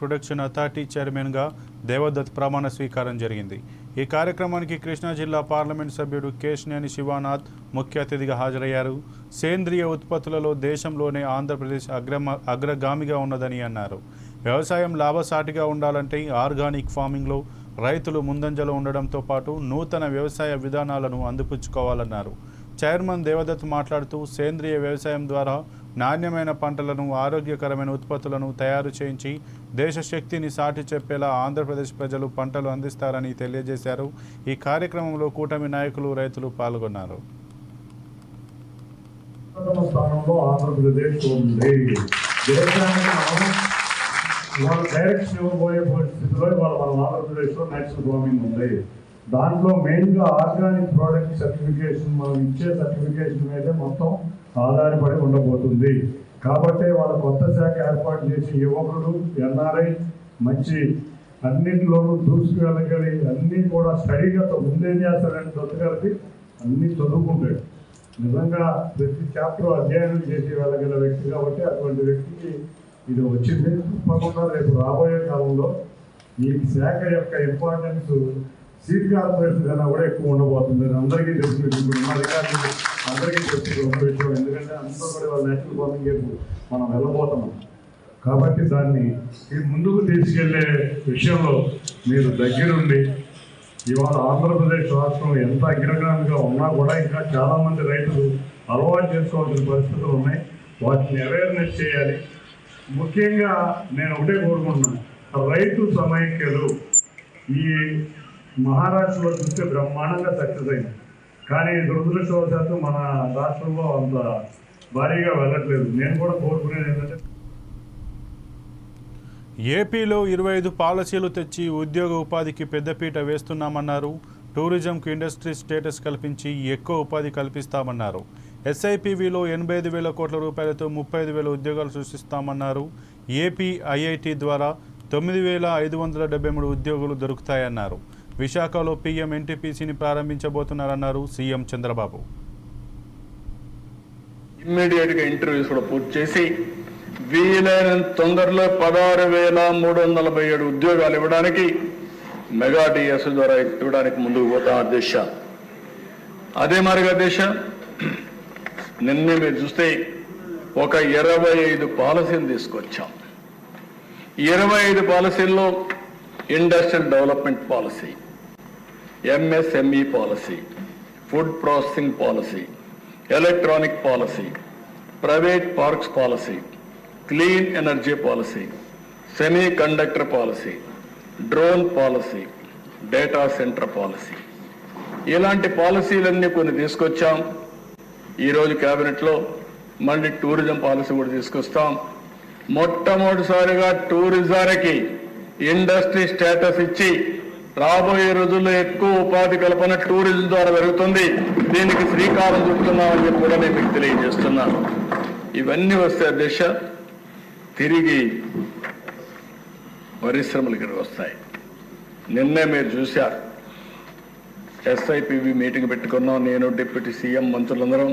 Production authority చైర్మన్గా దేవదత్ ప్రమాణ స్వీకారం జరిగింది. ఈ కార్యక్రమానికి కృష్ణా జిల్లా పార్లమెంట్ సభ్యుడు కేశినేని శివానాథ్ ముఖ్య అతిథిగా హాజరయ్యారు. సేంద్రియ ఉత్పత్తులలో దేశంలోనే ఆంధ్రప్రదేశ్ అగ్రగామిగా ఉన్నదని అన్నారు. వ్యవసాయం లాభసాటిగా ఉండాలంటే ఆర్గానిక్ ఫార్మింగ్లో రైతులు ముందంజలో ఉండడంతో పాటు నూతన వ్యవసాయ విధానాలను అందిపుచ్చుకోవాలన్నారు. చైర్మన్ దేవదత్ మాట్లాడుతూ సేంద్రియ వ్యవసాయం ద్వారా నాణ్యమైన పంటలను, ఆరోగ్యకరమైన ఉత్పత్తులను తయారు చేయించి దేశ శక్తిని సాటి చెప్పేలా ఆంధ్రప్రదేశ్ ప్రజలు పంటలు అందిస్తారని తెలియజేశారు. ఈ కార్యక్రమంలో కూటమి నాయకులు, రైతులు పాల్గొన్నారు. దాంట్లో మెయిన్గా ఆర్గానిక్ ప్రోడక్ట్ సర్టిఫికేషన్, మనం ఇచ్చే సర్టిఫికేషన్ మీదే మొత్తం ఆధారపడి ఉండబోతుంది. కాబట్టి వాళ్ళ కొత్త శాఖ ఏర్పాటు చేసి యువకుడు, ఎన్ఆర్ఐ మంచి అన్నింటిలోనూ దూసుకెళ్ళగలి అన్నీ కూడా స్టడీగా ముందేం చేస్తారని దొత్తగలిపి అన్నీ చదువుకుంటాడు. నిజంగా ప్రతి చాప్టర్ అధ్యయనం చేసి వెళ్ళగల వ్యక్తి కాబట్టి అటువంటి వ్యక్తికి ఇది వచ్చింది. తప్పకుండా రేపు రాబోయే కాలంలో ఈ శాఖ యొక్క ఇంపార్టెన్స్ సీడ్ కార్పొరేషన్ కన్నా కూడా ఎక్కువ ఉండబోతుంది. అందరికీ తెలిసింది, ఇప్పుడు ఉన్న అధికారులు అందరికీ తెలిసింది ఒక విషయం. ఎందుకంటే అందరూ కూడా వాళ్ళ నేచురల్ ఫార్మింగ్ వైపు మనం వెళ్ళబోతున్నాం. కాబట్టి దాన్ని ముందుకు తీసుకెళ్లే విషయంలో మీరు దగ్గరుండి, ఇవాళ ఆంధ్రప్రదేశ్ రాష్ట్రం ఎంత అగ్రగామిగా ఉన్నా కూడా ఇంకా చాలామంది రైతులు అలవాటు చేసుకోవాల్సిన పరిస్థితులు ఉన్నాయి. వాటిని అవేర్నెస్ చేయాలి. ముఖ్యంగా నేను ఒకటే కోరుకుంటున్నాను, రైతు సమైక్యలు ఈ మహారాష్ట్రలో చూస్తే బ్రహ్మాండంగా సక్సెస్ అయింది. కానీ దురదృష్టవశాత్తు మన రాష్ట్రంలో అంత భారీగా వెళ్ళట్లేదు. నేను కూడా కోరుకునేది ఏంటంటే ఏపీలో 25 పాలసీలు తెచ్చి ఉద్యోగ ఉపాధికి పెద్దపీట వేస్తున్నామన్నారు. టూరిజంకు ఇండస్ట్రీ స్టేటస్ కల్పించి ఎక్కువ ఉపాధి కల్పిస్తామన్నారు. ఎస్ఐపివిలో 85,000 కోట్ల రూపాయలతో 35,000 ఉద్యోగాలు సృష్టిస్తామన్నారు. ఏపీ ఐఐటి ద్వారా 9,573 ఉద్యోగులు దొరుకుతాయన్నారు. విశాఖలో పీఎం ఎన్టీపీసీని ప్రారంభించబోతున్నారన్నారు సీఎం చంద్రబాబు. ఇమ్మీడియట్గా ఇంటర్వ్యూస్ కూడా పూర్తి చేసి వీలైనంత తొందరలో 16,347 ఉద్యోగాలు ఇవ్వడానికి మెగా డిఎస్ ద్వారా ఇవ్వడానికి ముందుకు పోతాం అధ్యక్ష. అదే మరిగా అధ్యక్ష, నిన్నే మీరు చూస్తే ఒక 25 పాలసీలు తీసుకొచ్చాం. 25 పాలసీల్లో industrial development policy, MSME policy, food processing policy, electronic policy, private parks policy, clean energy policy, semiconductor policy, drone policy, data centre policy, ఇలాంటి పాలసీలన్నీ కొన్ని తీసుకొచ్చాం. ఈరోజు క్యాబినెట్లో మళ్ళీ టూరిజం పాలసీ కూడా తీసుకొస్తాం. మొట్టమొదటిసారిగా టూరిజానికి ఇండస్ట్రీ స్టేటస్ ఇచ్చి రాబోయే రోజుల్లో ఎక్కువ ఉపాధి కల్పన టూరిజం ద్వారా జరుగుతుంది. దీనికి శ్రీకారం చుడుతున్నామని చెప్పి కూడా నేను మీకు తెలియజేస్తున్నాను. ఇవన్నీ వస్తే అధ్యక్ష తిరిగి పరిశ్రమలకి వస్తాయి. నిన్నే మీరు చూశారు, ఎస్ఐపివి మీటింగ్ పెట్టుకున్నాం. నేను డిప్యూటీ సీఎం, మంత్రులందరం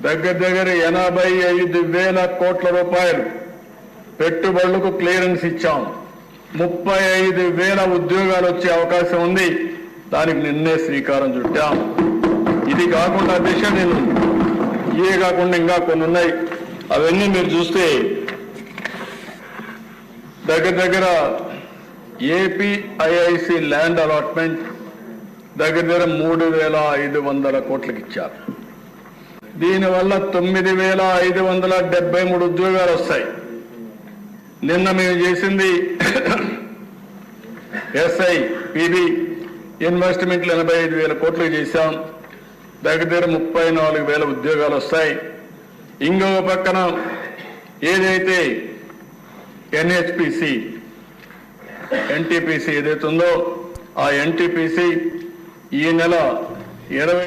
దగ్గర 85,000 కోట్ల రూపాయలు పెట్టుబడులకు క్లియరెన్స్ ఇచ్చాం. 35,000 ఉద్యోగాలు వచ్చే అవకాశం ఉంది. దానికి నిన్నే శ్రీకారం చుట్టాం. ఇది కాకుండా అధ్యక్ష నేను ఇవే కాకుండా ఇంకా కొన్ని ఉన్నాయి. అవన్నీ మీరు చూస్తే దగ్గర ఏపీ ఐఐసి ల్యాండ్ అలాట్మెంట్ దగ్గర 3,500 కోట్లకి ఇచ్చారు. దీనివల్ల 9,573 ఉద్యోగాలు వస్తాయి. నిన్న మేము చేసింది ఎస్ఐపిబి ఇన్వెస్ట్మెంట్లు 85,000 కోట్లు చేశాం. దగ్గర 34,000 ఉద్యోగాలు వస్తాయి. ఇంకొక పక్కన ఏదైతే ఎన్హెచ్పిసి ఎన్టీపీసీ ఏదైతే ఉందో ఆ ఎన్టీపీసీ ఈ నెల 20